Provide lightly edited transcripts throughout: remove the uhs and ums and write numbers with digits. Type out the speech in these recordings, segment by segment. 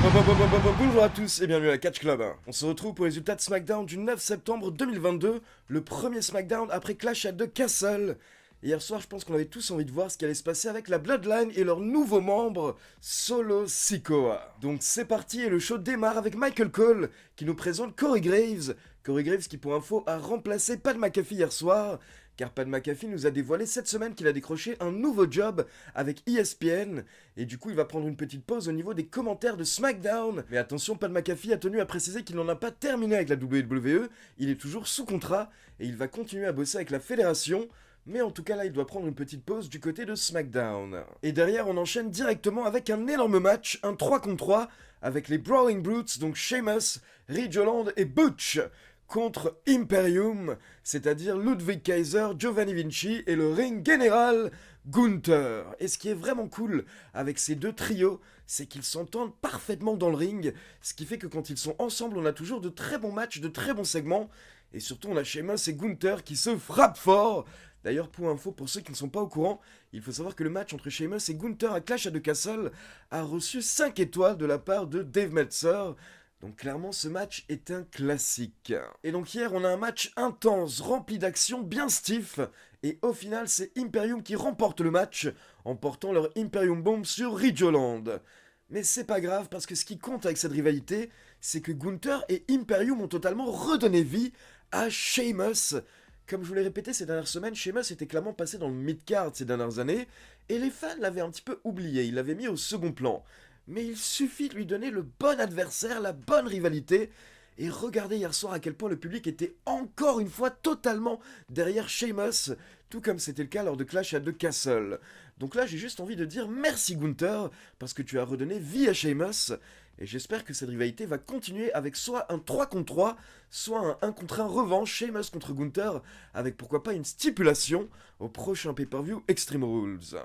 Bonjour à tous et bienvenue à Catch Club. On se retrouve pour les résultats de SmackDown du 9 septembre 2022, le premier SmackDown après Clash at the Castle. Hier soir, je pense qu'on avait tous envie de voir ce qui allait se passer avec la Bloodline et leur nouveau membre, Solo Sikoa. Donc c'est parti et le show démarre avec Michael Cole qui nous présente Corey Graves. Corey Graves qui pour info a remplacé Pat McAfee hier soir, car Pat McAfee nous a dévoilé cette semaine qu'il a décroché un nouveau job avec ESPN, et du coup il va prendre une petite pause au niveau des commentaires de SmackDown. Mais attention, Pat McAfee a tenu à préciser qu'il n'en a pas terminé avec la WWE, il est toujours sous contrat, et il va continuer à bosser avec la fédération. Mais en tout cas là il doit prendre une petite pause du côté de SmackDown. Et derrière on enchaîne directement avec un énorme match, un 3 contre 3, avec les Brawling Brutes, donc Sheamus, Ridge Holland et Butch, contre Imperium, c'est-à-dire Ludwig Kaiser, Giovanni Vinci et le ring général Gunther. Et ce qui est vraiment cool avec ces deux trios, c'est qu'ils s'entendent parfaitement dans le ring, ce qui fait que quand ils sont ensemble on a toujours de très bons matchs, de très bons segments, et surtout on a Sheamus et Gunther qui se frappent fort. D'ailleurs, pour info, pour ceux qui ne sont pas au courant, il faut savoir que le match entre Sheamus et Gunther à Clash at the Castle a reçu 5 étoiles de la part de Dave Meltzer. Donc clairement, ce match est un classique. Et donc hier, on a un match intense, rempli d'action, bien stiff. Et au final, c'est Imperium qui remporte le match, en portant leur Imperium Bomb sur Ridge Holland. Mais c'est pas grave, parce que ce qui compte avec cette rivalité, c'est que Gunther et Imperium ont totalement redonné vie à Sheamus. Comme je vous l'ai répété ces dernières semaines, Sheamus était clairement passé dans le mid-card ces dernières années, et les fans l'avaient un petit peu oublié, ils l'avaient mis au second plan. Mais il suffit de lui donner le bon adversaire, la bonne rivalité, et regardez hier soir à quel point le public était encore une fois totalement derrière Sheamus, tout comme c'était le cas lors de Clash at the Castle. Donc là j'ai juste envie de dire merci Gunther, parce que tu as redonné vie à Sheamus, et j'espère que cette rivalité va continuer avec soit un 3 contre 3, soit un 1 contre 1 revanche Sheamus contre Gunther, avec pourquoi pas une stipulation au prochain pay-per-view Extreme Rules.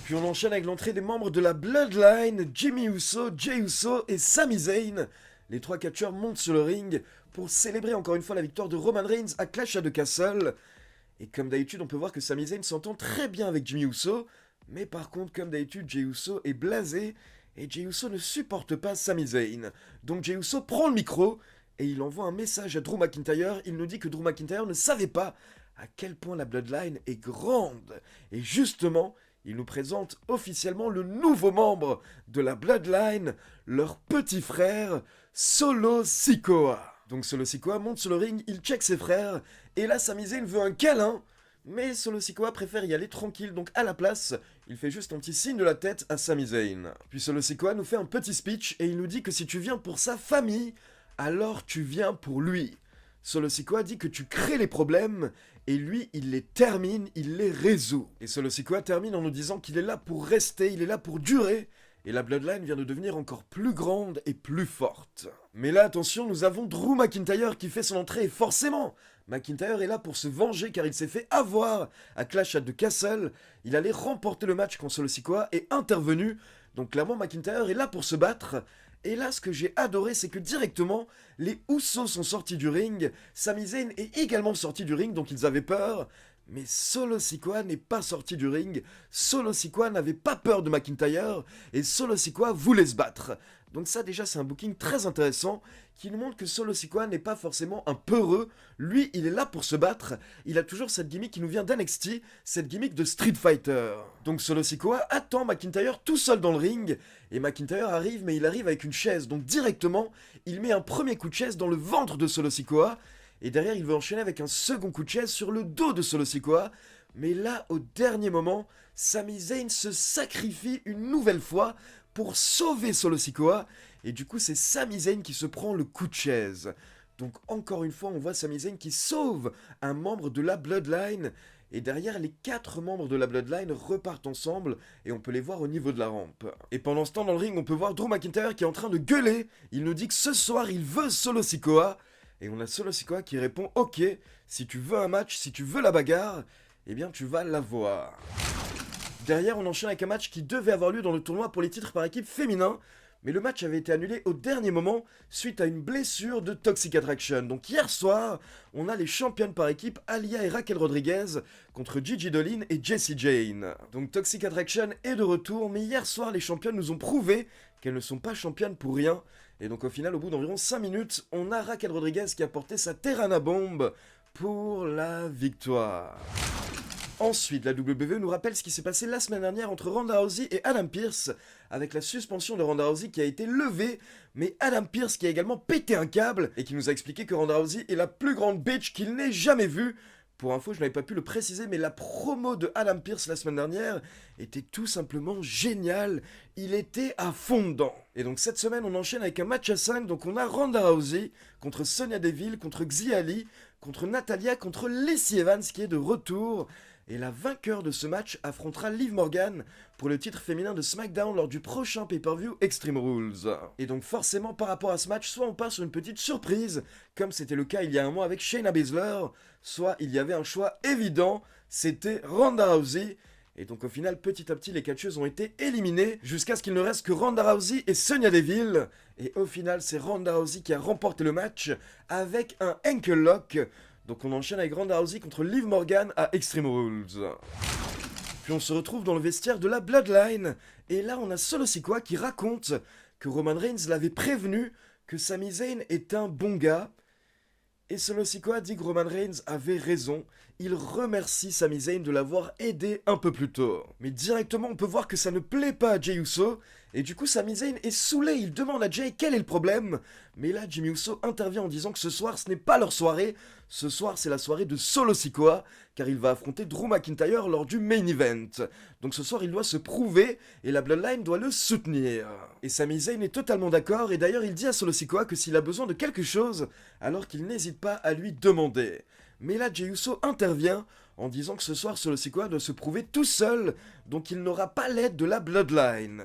Puis on enchaîne avec l'entrée des membres de la Bloodline, Jimmy Uso, Jey Uso et Sami Zayn. Les trois catcheurs montent sur le ring pour célébrer encore une fois la victoire de Roman Reigns à Clash at the Castle. Et comme d'habitude, on peut voir que Sami Zayn s'entend très bien avec Jimmy Uso, mais par contre, comme d'habitude, Jey Uso est blasé, et Jey Uso ne supporte pas Sami Zayn. Donc Jey Uso prend le micro, et il envoie un message à Drew McIntyre. Il nous dit que Drew McIntyre ne savait pas à quel point la Bloodline est grande. Et justement, il nous présente officiellement le nouveau membre de la Bloodline, leur petit frère, Solo Sikoa. Donc Solo Sikoa monte sur le ring, il check ses frères, et là Sami Zayn veut un câlin, mais Solo Sikoa préfère y aller tranquille, donc à la place, il fait juste un petit signe de la tête à Sami Zayn. Puis Solo Sikoa nous fait un petit speech, et il nous dit que si tu viens pour sa famille, alors tu viens pour lui. Solo Sikoa dit que tu crées les problèmes, et lui, il les termine, il les résout. Et Solo Sikoa termine en nous disant qu'il est là pour rester, il est là pour durer, et la Bloodline vient de devenir encore plus grande et plus forte. Mais là, attention, nous avons Drew McIntyre qui fait son entrée, et forcément, McIntyre est là pour se venger car il s'est fait avoir à Clash at the Castle. Il allait remporter le match quand Solo Sikoa est intervenu, donc clairement McIntyre est là pour se battre. Et là, ce que j'ai adoré, c'est que directement, les Usos sont sortis du ring, Sami Zayn est également sorti du ring, donc ils avaient peur. Mais Solo Sikoa n'est pas sorti du ring, Solo Sikoa n'avait pas peur de McIntyre, et Solo Sikoa voulait se battre. Donc ça déjà c'est un booking très intéressant, qui nous montre que Solo Sikoa n'est pas forcément un peureux, lui il est là pour se battre, il a toujours cette gimmick qui nous vient d'NXT, cette gimmick de Street Fighter. Donc Solo Sikoa attend McIntyre tout seul dans le ring, et McIntyre arrive mais il arrive avec une chaise, donc directement il met un premier coup de chaise dans le ventre de Solo Sikoa, et derrière il veut enchaîner avec un second coup de chaise sur le dos de Solo Sikoa, mais là au dernier moment, Sami Zayn se sacrifie une nouvelle fois pour sauver Solo Sikoa, et du coup c'est Sami Zayn qui se prend le coup de chaise. Donc encore une fois on voit Sami Zayn qui sauve un membre de la Bloodline, et derrière les 4 membres de la Bloodline repartent ensemble, et on peut les voir au niveau de la rampe. Et pendant ce temps dans le ring on peut voir Drew McIntyre qui est en train de gueuler, il nous dit que ce soir il veut Solo Sikoa, et on a Solo Sikoa qui répond « Ok, si tu veux un match, si tu veux la bagarre, eh bien tu vas l'avoir. » Derrière, on enchaîne avec un match qui devait avoir lieu dans le tournoi pour les titres par équipe féminin, Mais le match avait été annulé au dernier moment suite à une blessure de Toxic Attraction. Donc hier soir, on a les championnes par équipe Aliyah et Raquel Rodriguez contre Gigi Dolin et Jessie Jane. Donc Toxic Attraction est de retour, mais hier soir les championnes nous ont prouvé qu'elles ne sont pas championnes pour rien. Et donc au final, au bout d'environ 5 minutes, on a Raquel Rodriguez qui a porté sa Terrana Bomb pour la victoire. Ensuite, la WWE nous rappelle ce qui s'est passé la semaine dernière entre Ronda Rousey et Adam Pearce, avec la suspension de Ronda Rousey qui a été levée, mais Adam Pearce qui a également pété un câble et qui nous a expliqué que Ronda Rousey est la plus grande bitch qu'il n'ait jamais vue. Pour info, je n'avais pas pu le préciser, mais la promo de Adam Pearce la semaine dernière était tout simplement géniale. Il était à fond dedans. Et donc cette semaine, on enchaîne avec un match à 5. Donc on a Ronda Rousey contre Sonya Deville, contre Xia Li, contre Natalya, contre Lacey Evans qui est de retour. Et la vainqueur de ce match affrontera Liv Morgan pour le titre féminin de SmackDown lors du prochain pay-per-view Extreme Rules. Et donc forcément par rapport à ce match, soit on part sur une petite surprise, comme c'était le cas il y a un mois avec Shayna Baszler, soit il y avait un choix évident, c'était Ronda Rousey. Et donc au final, petit à petit, les catcheuses ont été éliminées jusqu'à ce qu'il ne reste que Ronda Rousey et Sonya Deville. Et au final, c'est Ronda Rousey qui a remporté le match avec un ankle lock. Donc on enchaîne avec Ronda Rousey contre Liv Morgan à Extreme Rules. Puis on se retrouve dans le vestiaire de la Bloodline. Et là on a Solo Sikoa qui raconte que Roman Reigns l'avait prévenu que Sami Zayn est un bon gars. Et Solo Sikoa dit que Roman Reigns avait raison. Il remercie Sami Zayn de l'avoir aidé un peu plus tôt. Mais directement on peut voir que ça ne plaît pas à Jey Uso. Et du coup Sami Zayn est saoulé, il demande à Jey quel est le problème. Mais là Jimmy Uso intervient en disant que ce soir ce n'est pas leur soirée. Ce soir c'est la soirée de Solo Sikoa, car il va affronter Drew McIntyre lors du main event. Donc ce soir il doit se prouver et la Bloodline doit le soutenir. Et Sami Zayn est totalement d'accord et d'ailleurs il dit à Solo Sikoa que s'il a besoin de quelque chose, alors qu'il n'hésite pas à lui demander. Mais là Jey Uso intervient en disant que ce soir Solo Sikoa doit se prouver tout seul, donc il n'aura pas l'aide de la Bloodline.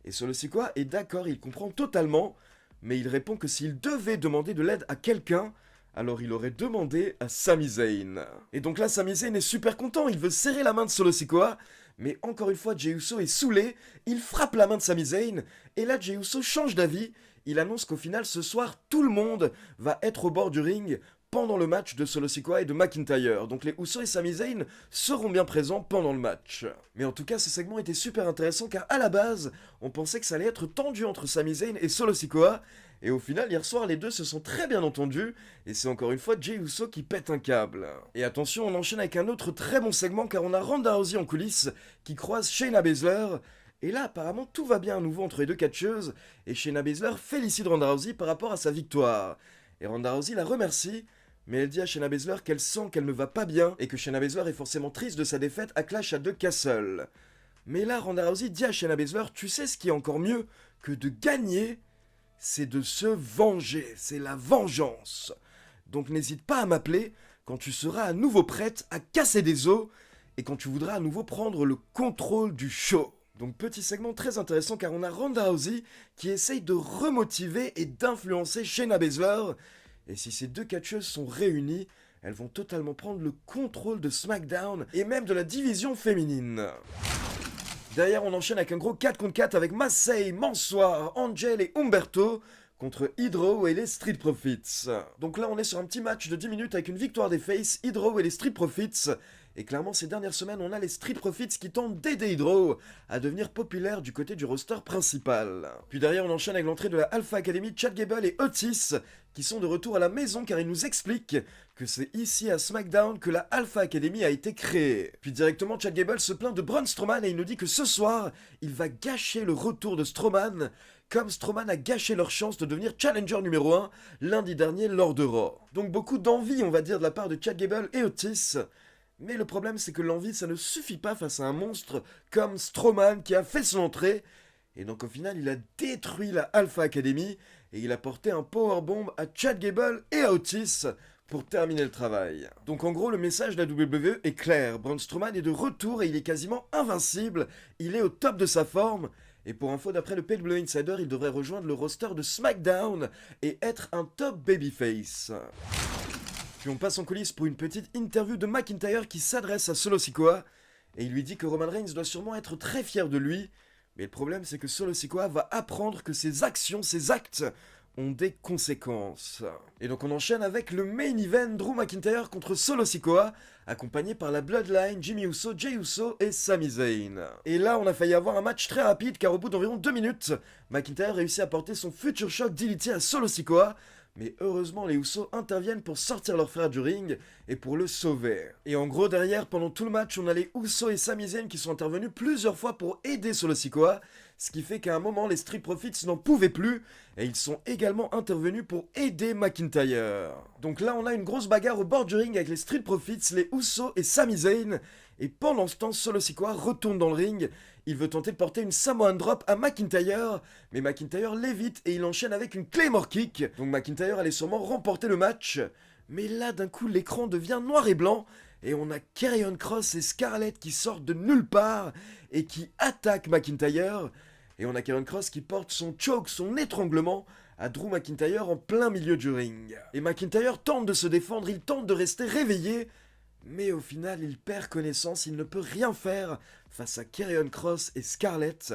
Et Solo Sikoa est d'accord, il comprend totalement, mais il répond que s'il devait demander de l'aide à quelqu'un, alors il aurait demandé à Sami Zayn. Et donc là Sami Zayn est super content, il veut serrer la main de Solo Sikoa, mais encore une fois Jey Uso est saoulé, il frappe la main de Sami Zayn, et là Jey Uso change d'avis, il annonce qu'au final ce soir tout le monde va être au bord du ring pendant le match de Solo Sikoa et de McIntyre. Donc les Usos et Sami Zayn seront bien présents pendant le match. Mais en tout cas, ce segment était super intéressant car à la base, on pensait que ça allait être tendu entre Sami Zayn et Solo Sikoa. Et au final, hier soir, les deux se sont très bien entendus. Et c'est encore une fois Jey Uso qui pète un câble. Et attention, on enchaîne avec un autre très bon segment car on a Ronda Rousey en coulisses qui croise Shayna Baszler. Et là, apparemment, tout va bien à nouveau entre les deux catcheuses. Et Shayna Baszler félicite Ronda Rousey par rapport à sa victoire. Et Ronda Rousey la remercie. Mais elle dit à Shayna Baszler qu'elle sent qu'elle ne va pas bien et que Shayna Baszler est forcément triste de sa défaite à Clash at the Castle. Mais là, Ronda Rousey dit à Shayna Baszler, tu sais ce qui est encore mieux que de gagner, c'est de se venger, c'est la vengeance. Donc n'hésite pas à m'appeler quand tu seras à nouveau prête à casser des os et quand tu voudras à nouveau prendre le contrôle du show. Donc petit segment très intéressant car on a Ronda Rousey qui essaye de remotiver et d'influencer Shayna Baszler. Et si ces deux catcheuses sont réunies, elles vont totalement prendre le contrôle de SmackDown et même de la division féminine. Derrière, on enchaîne avec un gros 4 contre 4 avec Massey, Mansoir, Angel et Humberto contre Hydro et les Street Profits. Donc là, on est sur un petit match de 10 minutes avec une victoire des Faces, Hydro et les Street Profits. Et clairement, ces dernières semaines, on a les Street Profits qui tentent d'aider Hydro à devenir populaire du côté du roster principal. Puis derrière, on enchaîne avec l'entrée de la Alpha Academy, Chad Gable et Otis, qui sont de retour à la maison car ils nous expliquent que c'est ici à SmackDown que la Alpha Academy a été créée. Puis directement, Chad Gable se plaint de Braun Strowman et il nous dit que ce soir, il va gâcher le retour de Strowman, comme Strowman a gâché leur chance de devenir challenger numéro 1 lundi dernier lors de Raw. Donc beaucoup d'envie, on va dire, de la part de Chad Gable et Otis. Mais le problème, c'est que l'envie, ça ne suffit pas face à un monstre comme Strowman qui a fait son entrée. Et donc au final, il a détruit la Alpha Academy et il a porté un powerbomb à Chad Gable et à Otis pour terminer le travail. Donc en gros, le message de la WWE est clair. Braun Strowman est de retour et il est quasiment invincible. Il est au top de sa forme. Et pour info, d'après le PW Insider, il devrait rejoindre le roster de SmackDown et être un top babyface. Puis on passe en coulisses pour une petite interview de McIntyre qui s'adresse à Solo Sikoa et il lui dit que Roman Reigns doit sûrement être très fier de lui Mais le problème, c'est que Solo Sikoa va apprendre que ses actions, ses actes ont des conséquences. Et donc on enchaîne avec le main event, Drew McIntyre contre Solo Sikoa, accompagné par la Bloodline, Jimmy Uso, Jey Uso et Sami Zayn. Et là, on a failli avoir un match très rapide, car au bout d'environ 2 minutes, McIntyre réussit à porter son Future Shock DDT à Solo Sikoa, mais heureusement les Usos interviennent pour sortir leur frère du ring et pour le sauver. Et en gros derrière, pendant tout le match, on a les Usos et Sami Zayn qui sont intervenus plusieurs fois pour aider Solo Sikoa, ce qui fait qu'à un moment les Street Profits n'en pouvaient plus, et ils sont également intervenus pour aider McIntyre. Donc là on a une grosse bagarre au bord du ring avec les Street Profits, les Usos et Sami Zayn, et pendant ce temps Solo Sikoa retourne dans le ring. Il veut tenter de porter une Samoan Drop à McIntyre, mais McIntyre l'évite et il enchaîne avec une Claymore Kick. Donc McIntyre allait sûrement remporter le match. Mais là, d'un coup, l'écran devient noir et blanc et on a Karrion Kross et Scarlett qui sortent de nulle part et qui attaquent McIntyre. Et on a Karrion Kross qui porte son choke, son étranglement, à Drew McIntyre en plein milieu du ring. Et McIntyre tente de se défendre, il tente de rester réveillé, mais au final, il perd connaissance, il ne peut rien faire face à Karrion Kross et Scarlett.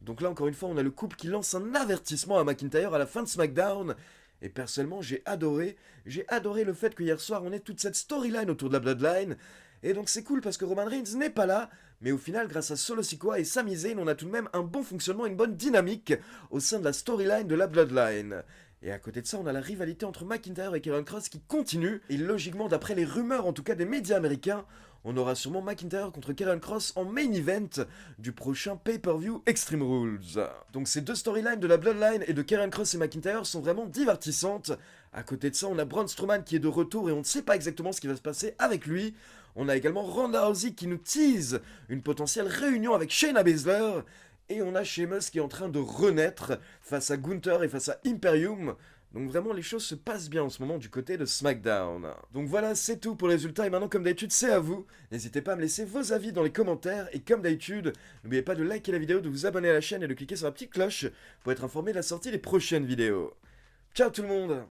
Donc là, encore une fois, on a le couple qui lance un avertissement à McIntyre à la fin de SmackDown. Et personnellement, j'ai adoré le fait que hier soir, on ait toute cette storyline autour de la Bloodline. Et donc c'est cool parce que Roman Reigns n'est pas là, mais au final, grâce à Solo Sikoa et Sami Zayn, on a tout de même un bon fonctionnement, une bonne dynamique au sein de la storyline de la Bloodline. Et à côté de ça, on a la rivalité entre McIntyre et Karrion Kross qui continue. Et logiquement, d'après les rumeurs, en tout cas des médias américains, on aura sûrement McIntyre contre Karrion Kross en main event du prochain pay-per-view Extreme Rules. Donc ces deux storylines de la Bloodline et de Karrion Kross et McIntyre sont vraiment divertissantes. À côté de ça, on a Braun Strowman qui est de retour et on ne sait pas exactement ce qui va se passer avec lui. On a également Ronda Rousey qui nous tease une potentielle réunion avec Shayna Baszler. Et on a Sheamus qui est en train de renaître face à Gunther et face à Imperium. Donc vraiment les choses se passent bien en ce moment du côté de SmackDown. Donc voilà, c'est tout pour les résultats et maintenant comme d'habitude c'est à vous. N'hésitez pas à me laisser vos avis dans les commentaires et comme d'habitude, n'oubliez pas de liker la vidéo, de vous abonner à la chaîne et de cliquer sur la petite cloche pour être informé de la sortie des prochaines vidéos. Ciao tout le monde!